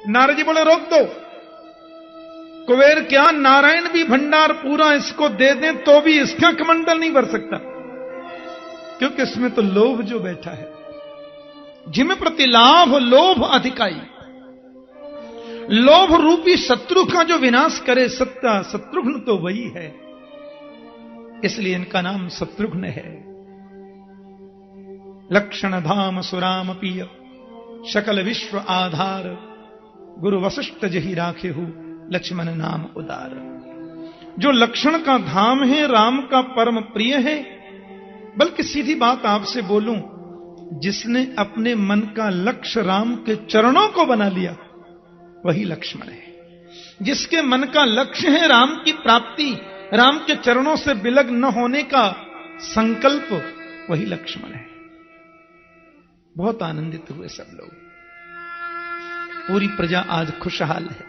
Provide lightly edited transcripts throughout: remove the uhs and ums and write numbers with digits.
नारद जी बोले रोक दो। कुबेर क्या, नारायण भी भंडार पूरा इसको दे दें तो भी इसका कमंडल नहीं भर सकता, क्योंकि इसमें तो लोभ जो बैठा है। जिम प्रति लाभ लोभ अधिकाई, लोभ रूपी शत्रु का जो विनाश करे सत्ता शत्रुघ्न तो वही है, इसलिए इनका नाम शत्रुघ्न है। लक्षण धाम सुराम पिय सकल विश्व आधार, गुरु वशिष्ठ जही राखे हु लक्ष्मण नाम उदार। जो लक्षण का धाम है, राम का परम प्रिय है। बल्कि सीधी बात आपसे बोलूं, जिसने अपने मन का लक्ष्य राम के चरणों को बना लिया वही लक्ष्मण है। जिसके मन का लक्ष्य है राम की प्राप्ति, राम के चरणों से विलग न होने का संकल्प, वही लक्ष्मण है। बहुत आनंदित हुए सब लोग, पूरी प्रजा आज खुशहाल है।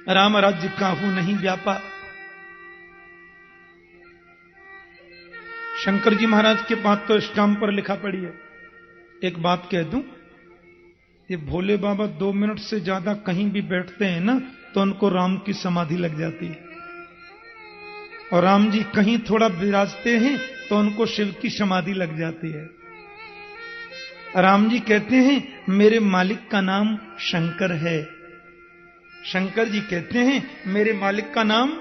राम राज्य काहू नहीं व्यापा। शंकर जी महाराज के पास तो स्टाम्प पर लिखा पड़ी है। एक बात कह दूं, ये भोले बाबा 2 मिनट से ज्यादा कहीं भी बैठते हैं ना तो उनको राम की समाधि लग जाती है, और राम जी कहीं थोड़ा विराजते हैं तो उनको शिव की समाधि लग जाती है। राम जी कहते हैं मेरे मालिक का नाम शंकर है, शंकर जी कहते हैं मेरे मालिक का नाम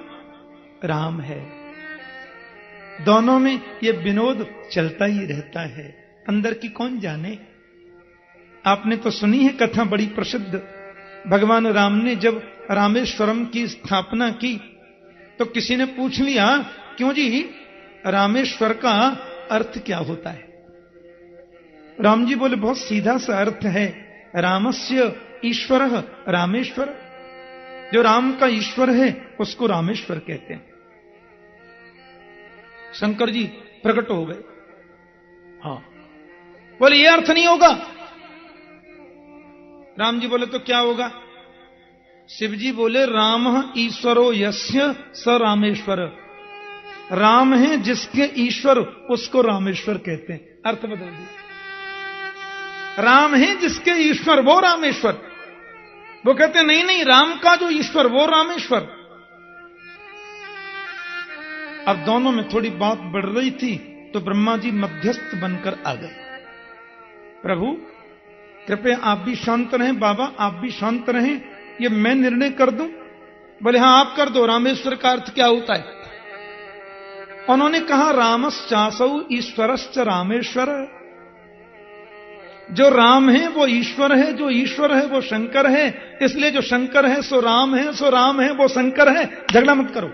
राम है। दोनों में ये विनोद चलता ही रहता है, अंदर की कौन जाने। आपने तो सुनी है कथा बड़ी प्रसिद्ध। भगवान राम ने जब रामेश्वरम की स्थापना की तो किसी ने पूछ लिया, क्यों जी रामेश्वर का अर्थ क्या होता है? राम जी बोले बहुत सीधा सा अर्थ है, रामस्य ईश्वर रामेश्वर। जो राम का ईश्वर है उसको रामेश्वर कहते हैं। शंकर जी प्रकट हो गए। हाँ, बोले ये अर्थ नहीं होगा। राम जी बोले तो क्या होगा? शिव जी बोले राम ईश्वरो यस्य स रामेश्वर। राम है जिसके ईश्वर उसको रामेश्वर कहते हैं। अर्थ बदल दिया, राम है जिसके ईश्वर वो रामेश्वर। वो कहते नहीं नहीं, राम का जो ईश्वर वो रामेश्वर। अब दोनों में थोड़ी बात बढ़ रही थी तो ब्रह्मा जी मध्यस्थ बनकर आ गए। प्रभु कृपया आप भी शांत रहें, बाबा आप भी शांत रहें, ये मैं निर्णय कर दूं? बोले हां आप कर दो। रामेश्वर का अर्थ क्या होता है? उन्होंने कहा रामश्चासौ ईश्वरश्च रामेश्वर। जो राम है वो ईश्वर है, जो ईश्वर है वो शंकर है, इसलिए जो शंकर है सो राम है, सो राम है वो शंकर है। झगड़ा मत करो।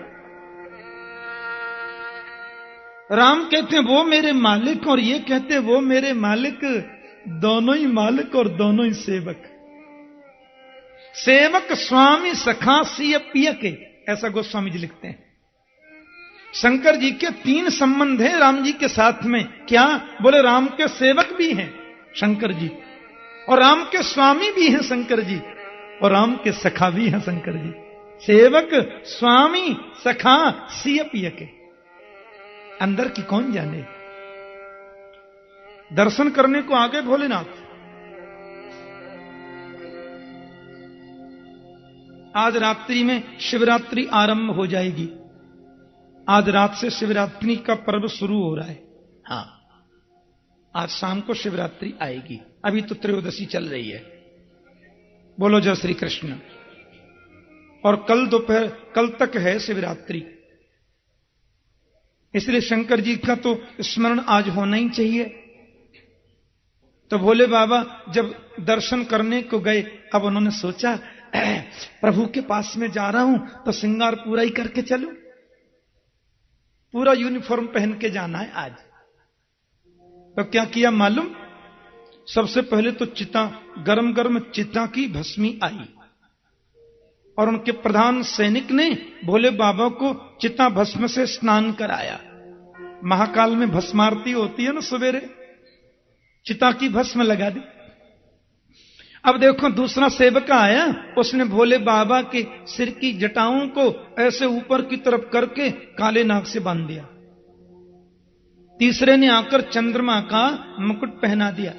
राम कहते हैं वो मेरे मालिक और ये कहते हैं वो मेरे मालिक, दोनों ही मालिक और दोनों ही सेवक। सेवक स्वामी सखा सिय पिय के, ऐसा गोस्वामी जी लिखते हैं। शंकर जी के 3 संबंध हैं राम जी के साथ में। क्या? बोले राम के सेवक भी हैं शंकर जी, और राम के स्वामी भी हैं शंकर जी, और राम के सखा भी हैं शंकर जी। सेवक स्वामी सखा सिय पिय के, अंदर की कौन जाने। दर्शन करने को आगे भोलेनाथ। आज रात्रि में शिवरात्रि आरंभ हो जाएगी। आज रात से शिवरात्रि का पर्व शुरू हो रहा है। हाँ, आज शाम को शिवरात्रि आएगी। अभी तो त्रयोदशी चल रही है। बोलो जय श्री कृष्ण। और कल दोपहर, कल तक है शिवरात्रि, इसलिए शंकर जी का तो स्मरण आज होना ही चाहिए। तो भोले बाबा जब दर्शन करने को गए, अब उन्होंने सोचा प्रभु के पास में जा रहा हूं तो श्रृंगार पूरा ही करके चलूं, पूरा यूनिफॉर्म पहन के जाना है आज। तो क्या किया मालूम? सबसे पहले तो चिता, गरम गरम चिता की भस्मी आई, और उनके प्रधान सैनिक ने भोले बाबा को चिता भस्म से स्नान कराया। महाकाल में भस्मारती होती है ना, सवेरे चिता की भस्म लगा दी। अब देखो दूसरा सेवक आया, उसने भोले बाबा के सिर की जटाओं को ऐसे ऊपर की तरफ करके काले नाग से बांध दिया। तीसरे ने आकर चंद्रमा का मुकुट पहना दिया।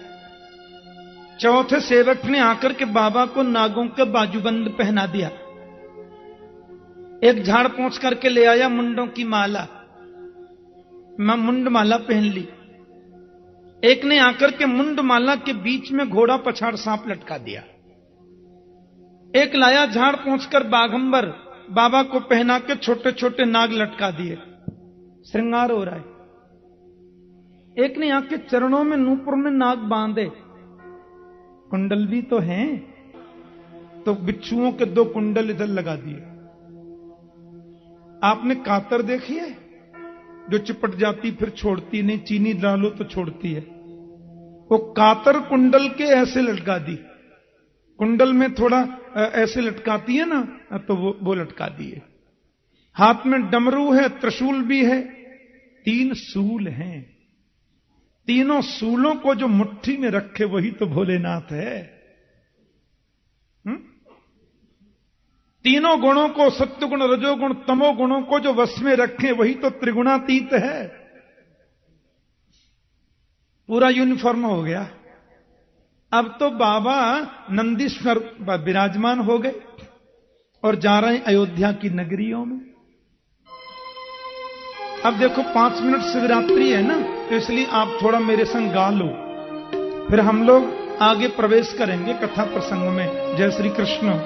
चौथे सेवक ने आकर के बाबा को नागों के बाजूबंद पहना दिया। एक झाड़ पोंछ करके ले आया मुंडों की माला, मैं मुंड माला पहन ली। एक ने आकर के मुंड माला के बीच में घोड़ा पछाड़ सांप लटका दिया। एक लाया झाड़ पहुंचकर बाघंबर, बाबा को पहना के छोटे छोटे नाग लटका दिए, श्रृंगार हो रहा है। एक ने आके चरणों में नूपुर में नाग बांधे, कुंडल भी तो हैं, तो बिच्छुओं के 2 कुंडल इधर लगा दिए। आपने कातर देखी है जो चिपट जाती फिर छोड़ती नहीं, चीनी डालो तो छोड़ती है, वो कातर कुंडल के ऐसे लटका दी। कुंडल में थोड़ा ऐसे लटकाती है ना, तो वो लटका दिए। हाथ में डमरू है, त्रिशूल भी है, 3 सूल हैं। तीनों सूलों को जो मुट्ठी में रखे वही तो भोलेनाथ है। तीनों गुणों को, सत्वगुण, रजोगुण, तमो गुणों को जो वश में रखे वही तो त्रिगुणातीत है। पूरा यूनिफॉर्म हो गया। अब तो बाबा नंदीश्वर विराजमान हो गए और जा रहे हैं अयोध्या की नगरियों में। अब देखो 5 मिनट शिवरात्रि है ना, तो इसलिए आप थोड़ा मेरे संग गा लो, फिर हम लोग आगे प्रवेश करेंगे कथा प्रसंग में। जय श्री कृष्ण।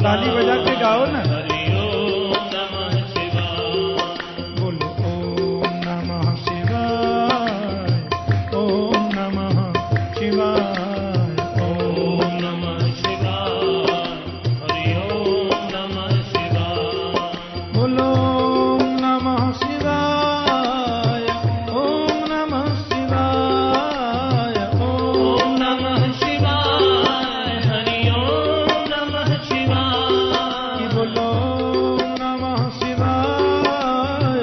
ताली बजा के गाओ ना। बोलो ओम नमः शिवाय, ओम नमः शिवाय, ओम नमः शिवाय, हरि ओम नमः शिवाय। बोलो ओम नमः शिवाय, ओम नमः शिवाय, ओम नमः शिवाय, हरि ओम नमः शिवाय। बोलो ओम नमः शिवाय,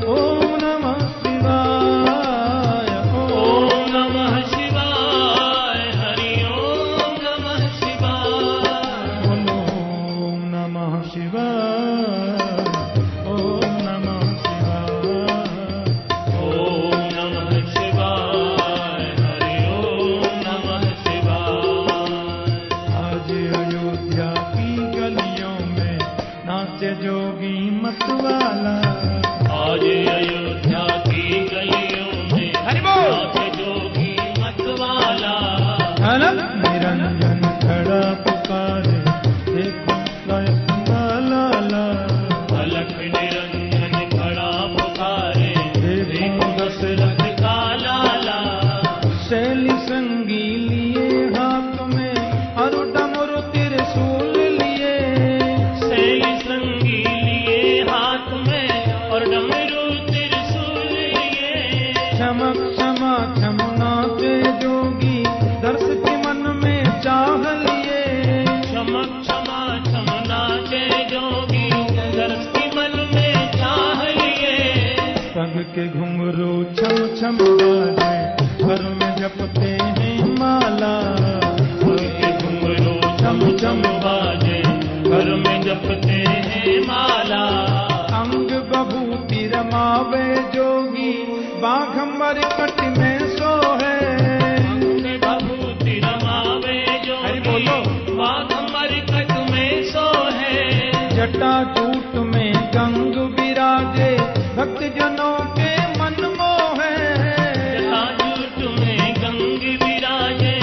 ओम नमः शिवाय, ओम नमः शिवाय, हरि ओम नमः शिवाय। बोलो ओम नमः शिवाय, ओम नमः शिवाय। ओम नमः शिवाय, हरि ओम नमः शिवाय। आज अयोध्या की गलियों में नाचे जोगी मतवाला। आज अयोध्या की गलियों में हरि बोल। नाचे जोगी मतवाला। निरंजन खड़ा पुकारे, देखो लाला। अलख निरंजन खड़ा पुकारे, देखो दशरथ का लाला। शैली संगी लिए हाथ में और डमरू त्रिशूल लिए। शैली संगी लिए हाथ में और डमरू त्रिशूल लिए। चमक क्षमा नाचे जोगी, दर्श के मन में चाह लिए। चमक क्षमा नाचे जोगी, दर्श की मन में चाह लिए। पग के घुंघरू छम छम बाजे, घर में जपते हैं माला। उनके घुंघरू छम छम बाजे, घर में जपते हैं माला। अंग बभूति रमावे जोगी, बाघंबर कट में सोहे। बभूति रमावे जोगी, बाघंबर कट में सोहे। जटा जूट में गंग विराजे, भक्त जनों के मन मोहे। जटा जूट में गंग विराजे,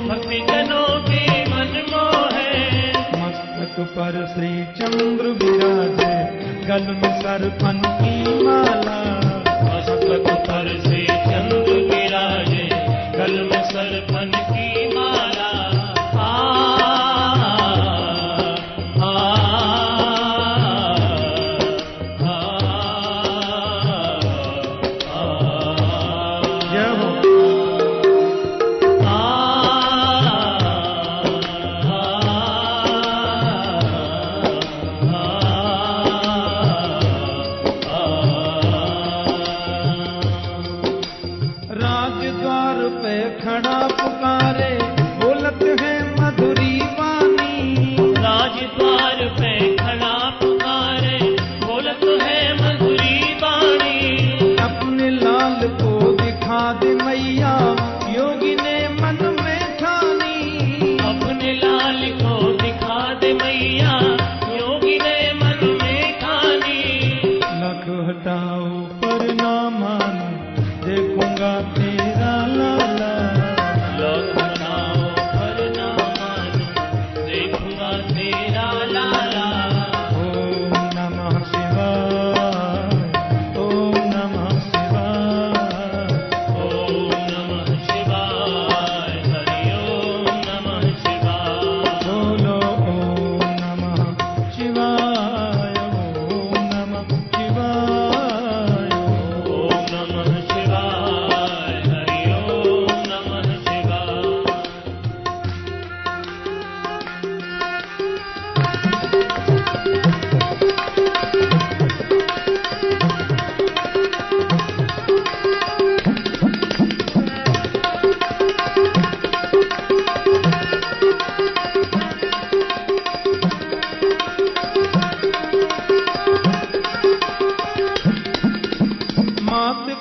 भक्त जनों के मन मोहे। मस्तक पर श्री चंद्र विराजे, गल में सरपन की माला। मस्तक पर श्री चंद्र विराजे, गल में सरपन की माला।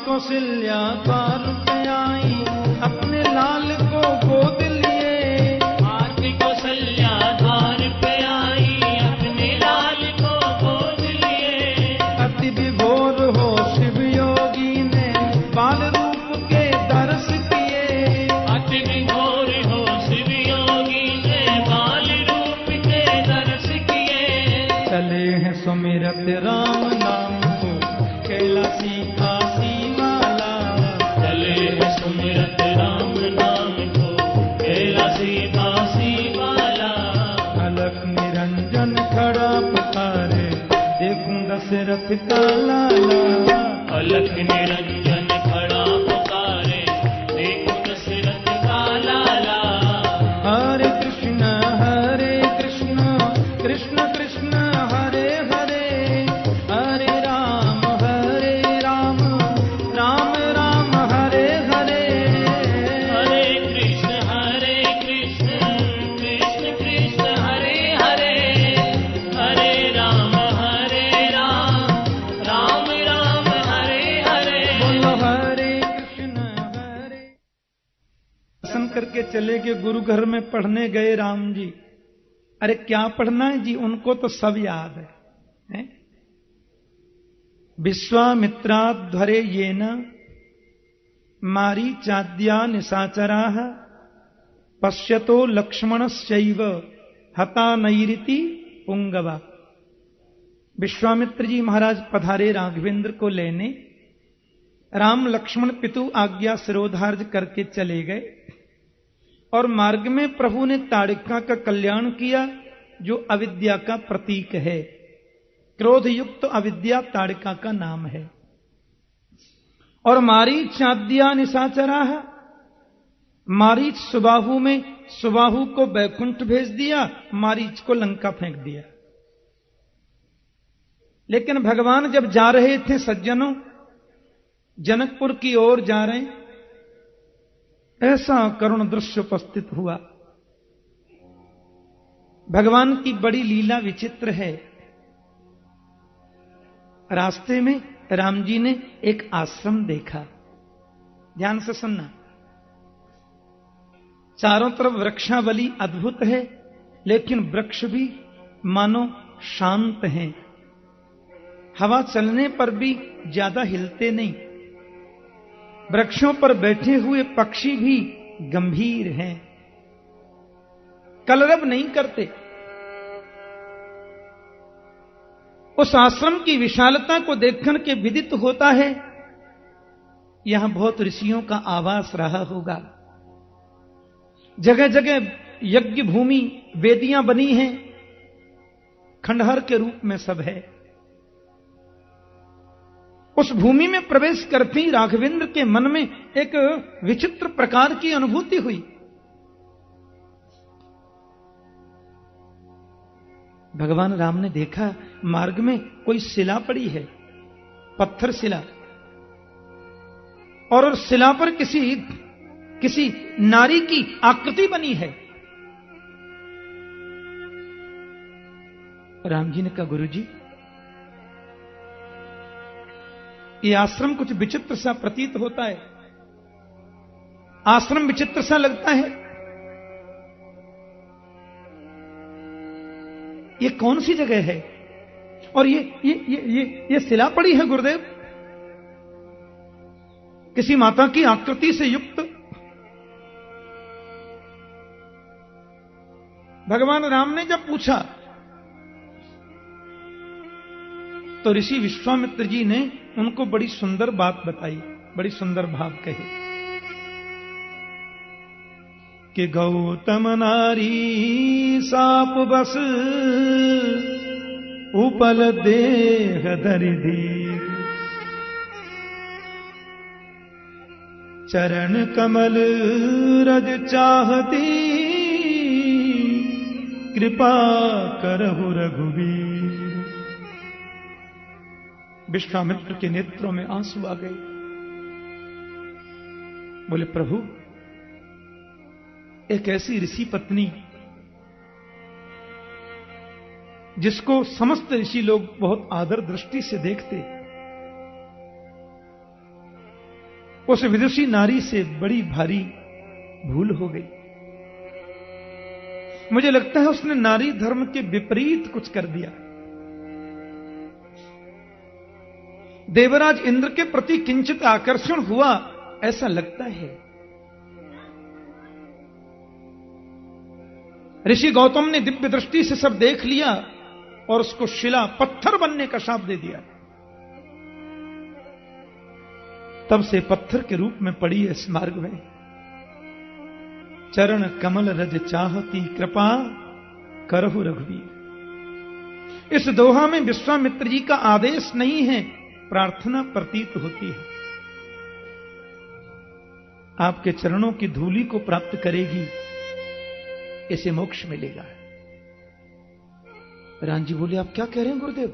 कौशल्या द्वार पे आई, अपने लाल को गोद लिए। मात कौशल्या द्वार पे आई, अपने लाल को गोद लिए। अति विभोर हो शिव योगी ने, बाल रूप के दर्श किए। अति विभोर हो शिव योगी ने, बाल रूप के दर्श किए। चले हैं सुमिरत राम नाम को, कैलासी काशी वाला। चले हैं सुमिरत राम नाम को, कैलासी काशी वाला। अलख निरंजन खड़ा पुकारे, देखूं दशरथ का लाला। अलख निरंजन खड़ा पुकारे, देखूं दशरथ का लाला। हरे कृष्ण कृष्ण कृष्ण हरे हरे, हरे राम राम राम हरे हरे। हरे कृष्ण कृष्ण कृष्ण हरे हरे, हरे राम राम राम हरे हरे। बोलो हरे कृष्ण हरे। दर्शन करके चले गए, गुरु घर में पढ़ने गए राम जी। अरे क्या पढ़ना है जी, उनको तो सब याद है? विश्वामित्राध्वरे येन मारीचाद्या निशाचराः, पश्यतो लक्ष्मणस्यैव हता नैरिति पुंगवा। विश्वामित्र जी महाराज पधारे राघवेंद्र को लेने। राम लक्ष्मण पितु आज्ञा सिरोधार्य करके चले गए और मार्ग में प्रभु ने ताड़िका का कल्याण किया, जो अविद्या का प्रतीक है। क्रोध युक्त अविद्या ताड़िका का नाम है। और मारीचाद्या निशाचरा, मारीच सुबाहु में, सुबाहु को बैकुंठ भेज दिया, मारीच को लंका फेंक दिया। लेकिन भगवान जब जा रहे थे सज्जनों, जनकपुर की ओर जा रहे, ऐसा करुण दृश्य उपस्थित हुआ। भगवान की बड़ी लीला विचित्र है। रास्ते में राम जी ने एक आश्रम देखा। ध्यान से सुनना। चारों तरफ वृक्षावली अद्भुत है, लेकिन वृक्ष भी मानो शांत हैं। हवा चलने पर भी ज्यादा हिलते नहीं। वृक्षों पर बैठे हुए पक्षी भी गंभीर हैं, कलरव नहीं करते। उस आश्रम की विशालता को देखकर के विदित होता है यहां बहुत ऋषियों का आवास रहा होगा। जगह जगह यज्ञ भूमि, वेदियां बनी हैं, खंडहर के रूप में सब है। उस भूमि में प्रवेश करते ही राघवेंद्र के मन में एक विचित्र प्रकार की अनुभूति हुई। भगवान राम ने देखा मार्ग में कोई शिला पड़ी है, पत्थर शिला, और उस शिला पर किसी नारी की आकृति बनी है। राम जी ने कहा, गुरुजी, ये आश्रम कुछ विचित्र सा प्रतीत होता है, आश्रम विचित्र सा लगता है। ये कौन सी जगह है? और ये शिला पड़ी है गुरुदेव, किसी माता की आकृति से युक्त। भगवान राम ने जब पूछा तो ऋषि विश्वामित्र जी ने उनको बड़ी सुंदर बात बताई, बड़ी सुंदर भाव कहे कि गौतम नारी साप बस उपल देह दरिधीर, चरण कमल रज चाहती, कृपा करहु रघुवीर। विश्वामित्र के नेत्रों में आंसू आ गए। बोले, प्रभु, एक ऐसी ऋषि पत्नी जिसको समस्त ऋषि लोग बहुत आदर दृष्टि से देखते, उस विदुषी नारी से बड़ी भारी भूल हो गई। मुझे लगता है उसने नारी धर्म के विपरीत कुछ कर दिया। देवराज इंद्र के प्रति किंचित आकर्षण हुआ, ऐसा लगता है। ऋषि गौतम ने दिव्य दृष्टि से सब देख लिया और उसको शिला, पत्थर बनने का शाप दे दिया। तब से पत्थर के रूप में पड़ी है इस मार्ग में। चरण कमल रज चाहती, कृपा करहु रघुवीर। इस दोहा में विश्वामित्र जी का आदेश नहीं है, प्रार्थना प्रतीत होती है। आपके चरणों की धूलि को प्राप्त करेगी, इसे मोक्ष मिलेगा। राम जी बोले, आप क्या कह रहे हैं गुरुदेव?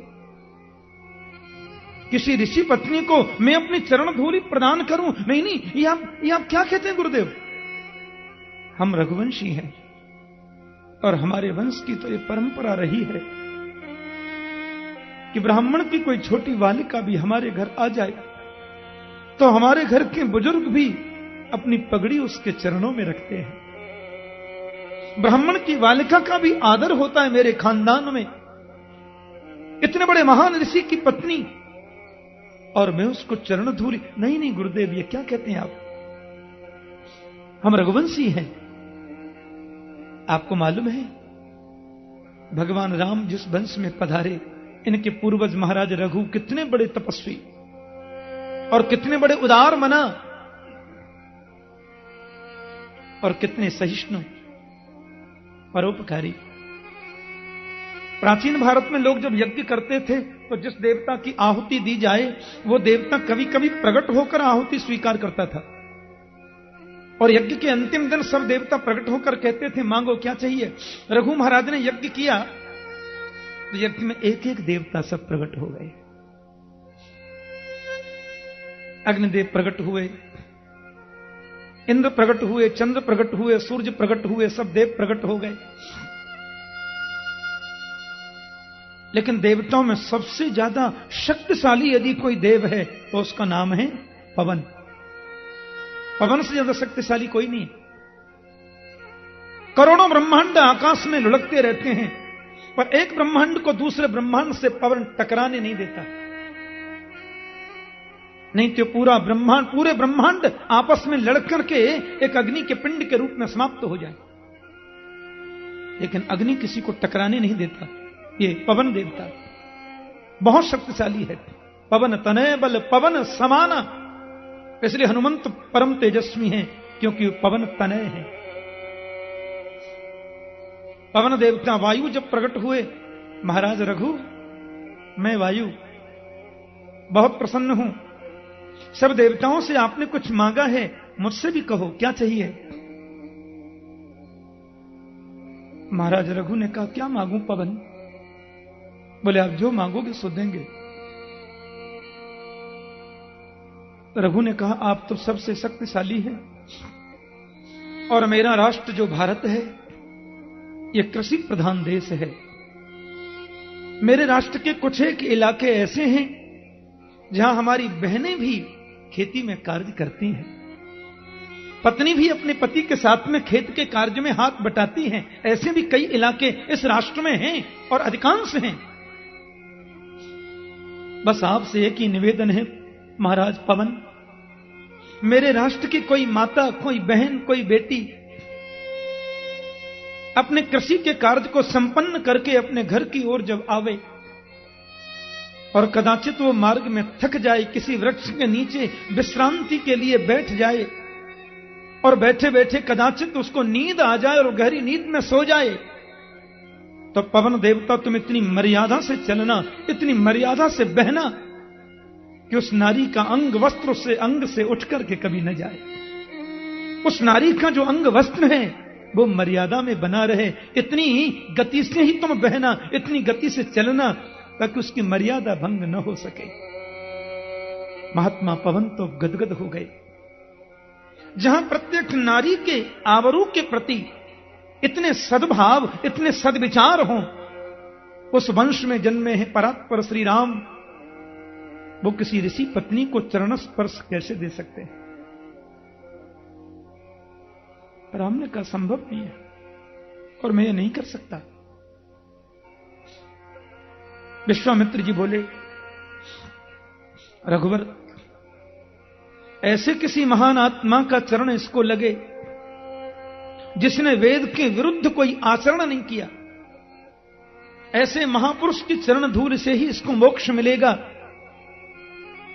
किसी ऋषि पत्नी को मैं अपनी चरण धूलि प्रदान करूं? नहीं, ये आप क्या कहते हैं गुरुदेव? हम रघुवंशी हैं और हमारे वंश की तो ये परंपरा रही है कि ब्राह्मण की कोई छोटी बालिका भी हमारे घर आ जाए तो हमारे घर के बुजुर्ग भी अपनी पगड़ी उसके चरणों में रखते हैं। ब्राह्मण की बालिका का भी आदर होता है मेरे खानदान में। इतने बड़े महान ऋषि की पत्नी और मैं उसको चरण धूलि? नहीं गुरुदेव, ये क्या कहते हैं आप? हम रघुवंशी हैं। आपको मालूम है भगवान राम जिस वंश में पधारे, इनके पूर्वज महाराज रघु कितने बड़े तपस्वी और कितने बड़े उदार मना और कितने सहिष्णु परोपकारी। प्राचीन भारत में लोग जब यज्ञ करते थे तो जिस देवता की आहुति दी जाए वो देवता कभी कभी प्रकट होकर आहुति स्वीकार करता था। और यज्ञ के अंतिम दिन सब देवता प्रकट होकर कहते थे, मांगो क्या चाहिए। रघु महाराज ने यज्ञ किया तो यज्ञ में एक एक देवता सब प्रकट हो गए। अग्निदेव प्रकट हुए, इंद्र प्रकट हुए, चंद्र प्रकट हुए, सूर्य प्रकट हुए, सब देव प्रकट हो गए। लेकिन देवताओं में सबसे ज्यादा शक्तिशाली यदि कोई देव है तो उसका नाम है पवन। पवन से ज्यादा शक्तिशाली कोई नहीं। करोड़ों ब्रह्मांड आकाश में लुढ़कते रहते हैं, पर एक ब्रह्मांड को दूसरे ब्रह्मांड से पवन टकराने नहीं देता। नहीं तो पूरे ब्रह्मांड आपस में लड़कर के एक अग्नि के पिंड के रूप में समाप्त हो जाए, लेकिन अग्नि किसी को टकराने नहीं देता। ये पवन देवता बहुत शक्तिशाली है। पवन तनय बल पवन समाना, इसलिए हनुमंत परम तेजस्वी हैं, क्योंकि पवन तनय है। पवन देवता वायु जब प्रकट हुए, महाराज रघु मैं वायु बहुत प्रसन्न हूं, सब देवताओं से आपने कुछ मांगा है, मुझसे भी कहो क्या चाहिए। महाराज रघु ने कहा क्या मांगू पवन। बोले आप जो मांगोगे सो देंगे। रघु ने कहा आप तो सबसे शक्तिशाली हैं, और मेरा राष्ट्र जो भारत है यह कृषि प्रधान देश है। मेरे राष्ट्र के कुछ एक इलाके ऐसे हैं जहां हमारी बहनें भी खेती में कार्य करती हैं, पत्नी भी अपने पति के साथ में खेत के कार्य में हाथ बटाती हैं। ऐसे भी कई इलाके इस राष्ट्र में हैं और अधिकांश हैं। बस आपसे एक ही निवेदन है महाराज पवन, मेरे राष्ट्र की कोई माता, कोई बहन, कोई बेटी अपने कृषि के कार्य को संपन्न करके अपने घर की ओर जब आवे और कदाचित वो मार्ग में थक जाए, किसी वृक्ष के नीचे विश्रांति के लिए बैठ जाए और बैठे बैठे कदाचित उसको नींद आ जाए और गहरी नींद में सो जाए, तो पवन देवता तुम इतनी मर्यादा से चलना, इतनी मर्यादा से बहना कि उस नारी का अंग वस्त्र उससे अंग से उठ करके कभी न जाए। उस नारी का जो अंग वस्त्र है वो मर्यादा में बना रहे। इतनी गति से ही तुम बहना, इतनी गति से चलना ताकि उसकी मर्यादा भंग न हो सके। महात्मा पवन तो गदगद हो गए। जहां प्रत्येक नारी के आवरों के प्रति इतने सद्भाव, इतने सद्विचार हों, उस वंश में जन्मे हैं परात्पर श्री राम, वो किसी ऋषि पत्नी को चरण स्पर्श कैसे दे सकते हैं। राम ने कहा संभव नहीं है और मैं ये नहीं कर सकता। विश्वामित्र जी बोले रघुवर, ऐसे किसी महान आत्मा का चरण इसको लगे जिसने वेद के विरुद्ध कोई आचरण नहीं किया, ऐसे महापुरुष की चरण धूल से ही इसको मोक्ष मिलेगा,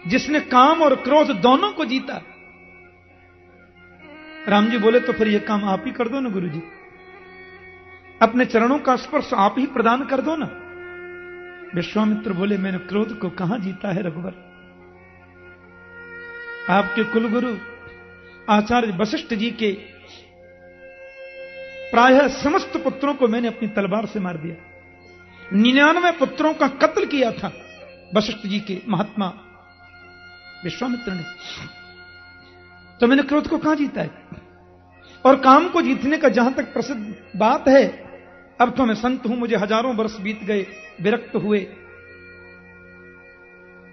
जिसने काम और क्रोध दोनों को जीता। राम जी बोले तो फिर यह काम आप ही कर दो ना गुरु जी, अपने चरणों का स्पर्श आप ही प्रदान कर दो ना। विश्वामित्र बोले मैंने क्रोध को कहां जीता है रघुवर। आपके कुलगुरु आचार्य वशिष्ठ जी के प्रायः समस्त पुत्रों को मैंने अपनी तलवार से मार दिया। 99 पुत्रों का कत्ल किया था वशिष्ठ जी के महात्मा विश्वामित्र ने, तो मैंने क्रोध को कहां जीता है। और काम को जीतने का जहां तक प्रसिद्ध बात है, अब तो मैं संत हूं, मुझे हजारों वर्ष बीत गए, विरक्त हुए,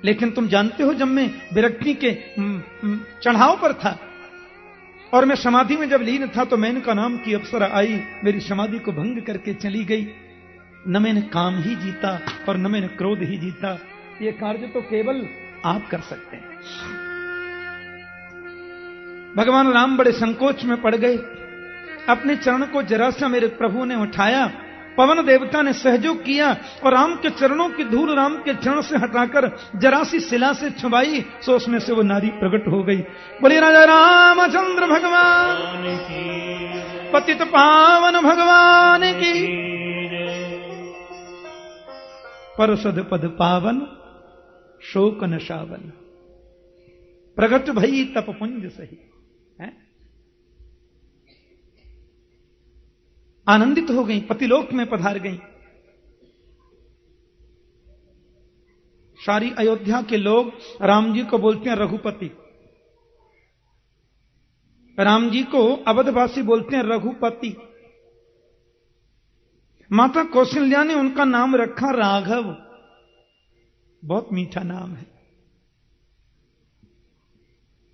लेकिन तुम जानते हो जब मैं विरक्ति के चढ़ाव पर था और मैं समाधि में जब लीन था तो मैंने का नाम की अप्सरा आई, मेरी समाधि को भंग करके चली गई। न मैंने काम ही जीता और न मैंने क्रोध ही जीता। ये कार्य तो केवल आप कर सकते हैं। भगवान राम बड़े संकोच में पड़ गए। अपने चरण को जरा सा मेरे प्रभु ने उठाया, पवन देवता ने सहयोग किया और राम के चरणों की धूल राम के चरण से हटाकर जरा सी शिला से छुपाई, सो उसमें से वो नारी प्रकट हो गई। बोले राजा रामचंद्र भगवान की, पतित पावन भगवान की, परसद पद पावन शोक नशावन, प्रगट भई तप पुंज सही। आनंदित हो गई, पतिलोक में पधार गई। सारी अयोध्या के लोग राम जी को बोलते हैं रघुपति, राम जी को अवधवासी बोलते हैं रघुपति। माता कौशल्या ने उनका नाम रखा राघव। बहुत मीठा नाम है।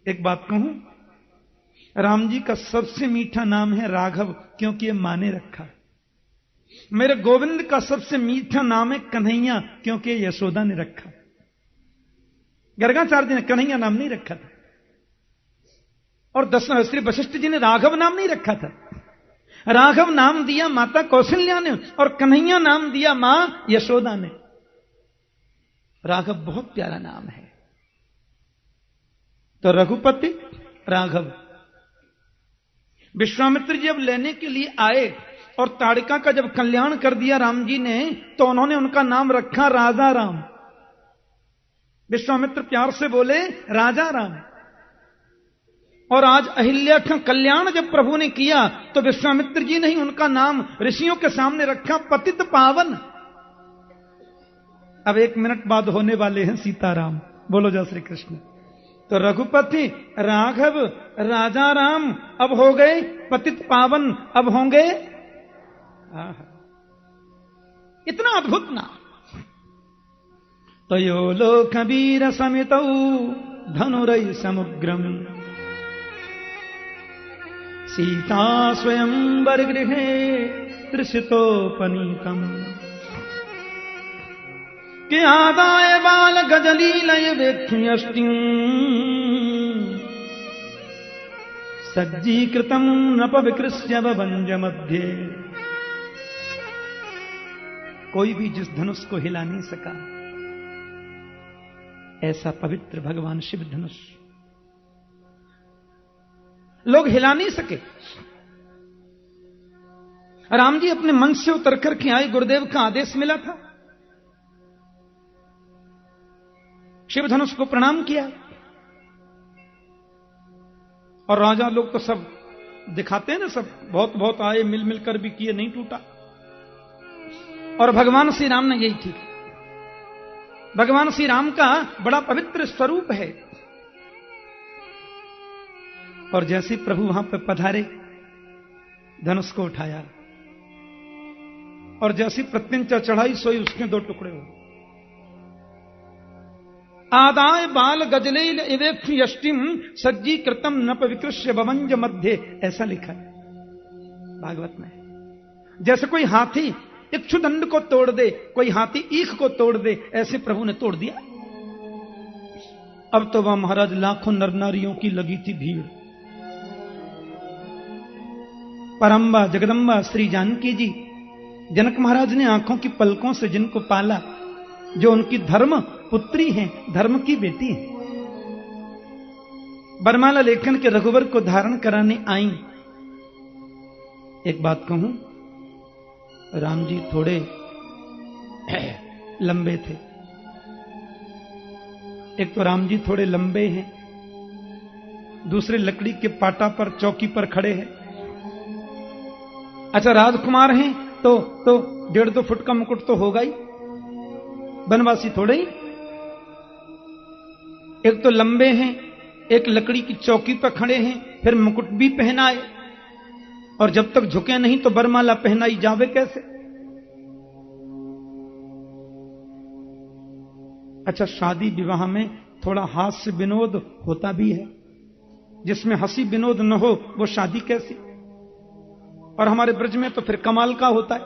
एक बात कहूं, राम जी का सबसे मीठा नाम है राघव, क्योंकि ये मां ने रखा। मेरे गोविंद का सबसे मीठा नाम है कन्हैया, क्योंकि यशोदा ने रखा। गर्गाचार्य जी ने कन्हैया नाम नहीं रखा था, और श्री वशिष्ठ जी ने राघव नाम नहीं रखा था। राघव नाम दिया माता कौशल्या ने, और कन्हैया नाम दिया मां यशोदा ने। राघव बहुत प्यारा नाम है। तो रघुपति राघव। विश्वामित्र जी अब लेने के लिए आए, और ताड़िका का जब कल्याण कर दिया राम जी ने, तो उन्होंने उनका नाम रखा राजा राम। विश्वामित्र प्यार से बोले राजा राम। और आज अहिल्या का कल्याण जब प्रभु ने किया, तो विश्वामित्र जी ने ही उनका नाम ऋषियों के सामने रखा पतित पावन। अब 1 मिनट बाद होने वाले हैं सीताराम। बोलो जय श्री कृष्ण। तो रघुपति राघव राजा राम अब हो गए पतित पावन, अब होंगे इतना अद्भुत नाम। तो यो लोक वीर समितौ धनुरै समुग्रम सीता स्वयंवर गृहे तृषितोपनीतम कि आदाय बाल गजलीलय वेक्षुयष्टिं सज्जीकृतं नप विकृष्य वंज मध्य। कोई भी जिस धनुष को हिला नहीं सका, ऐसा पवित्र भगवान शिव धनुष लोग हिला नहीं सके। राम जी अपने मन से उतर करके आए, गुरुदेव का आदेश मिला था, शिव धनुष को प्रणाम किया। और राजा लोग तो सब दिखाते हैं ना, सब बहुत बहुत आए, मिल मिलकर भी किए, नहीं टूटा। और भगवान श्री राम ने यही ठीक। भगवान श्री राम का बड़ा पवित्र स्वरूप है। और जैसे प्रभु वहां पर पधारे, धनुष को उठाया, और जैसी प्रत्यंचा चढ़ाई सोई उसके 2 टुकड़े हो। आदाय बाल गजलेल इवेक्ष यष्टिम सज्जी कृतम नप विकृष्य भवंज मध्य, ऐसा लिखा है भागवत में। जैसे कोई हाथी इक्षुदंड को तोड़ दे, कोई हाथी ईख को तोड़ दे, ऐसे प्रभु ने तोड़ दिया। अब तो वह महाराज लाखों नर नारियों की लगी थी भीड़। परम्बा जगदम्बा श्री जानकी जी, जनक महाराज ने आंखों की पलकों से जिनको पाला, जो उनकी धर्म पुत्री हैं, धर्म की बेटी हैं, बरमाला लेखन के रघुवर को धारण कराने आई। एक बात कहूं, राम जी थोड़े लंबे थे। एक तो राम जी थोड़े लंबे हैं, दूसरे लकड़ी के पाटा पर चौकी पर खड़े हैं। अच्छा, राजकुमार हैं तो 1.5-2 फुट का मुकुट तो होगा ही, बनवासी थोड़े ही। एक तो लंबे हैं, एक लकड़ी की चौकी पर खड़े हैं, फिर मुकुट भी पहनाए, और जब तक झुके नहीं तो बरमाला पहनाई जावे कैसे। अच्छा, शादी विवाह में थोड़ा हास्य विनोद होता भी है, जिसमें हंसी विनोद न हो वो शादी कैसी। और हमारे ब्रज में तो फिर कमाल का होता है।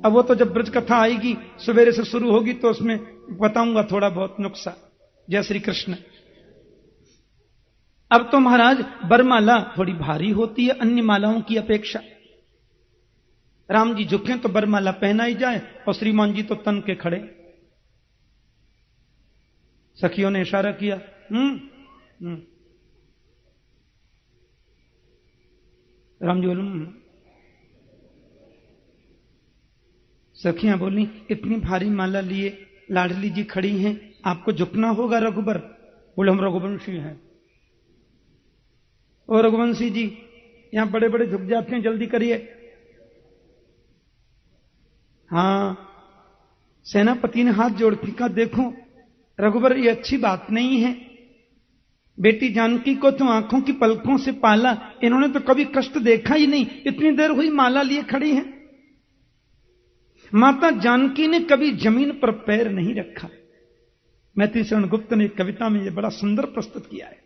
अब वो तो जब ब्रज कथा आएगी सवेरे से शुरू होगी तो उसमें बताऊंगा थोड़ा बहुत नुक्सा। जय श्री कृष्ण। अब तो महाराज बरमाला थोड़ी भारी होती है अन्य मालाओं की अपेक्षा। राम जी झुके तो बरमाला पहनाई जाए, और श्रीमान जी तो तन के खड़े। सखियों ने इशारा किया, राम जी बोले, सखियां बोली, इतनी भारी माला लिए लाडली जी खड़ी हैं, आपको झुकना होगा रघुबर। बोले, हम रघुवंशी हैं। और रघुवंशी जी यहां बड़े बड़े झुक जाते हैं, जल्दी करिए। हां, सेनापति ने हाथ जोड़ के कहा, देखो रघुबर, ये अच्छी बात नहीं है। बेटी जानकी को तो आंखों की पलकों से पाला, इन्होंने तो कभी कष्ट देखा ही नहीं, इतनी देर हुई माला लिए खड़ी हैं। माता जानकी ने कभी जमीन पर पैर नहीं रखा। मैत्री शरण गुप्त ने कविता में यह बड़ा सुंदर प्रस्तुत किया है।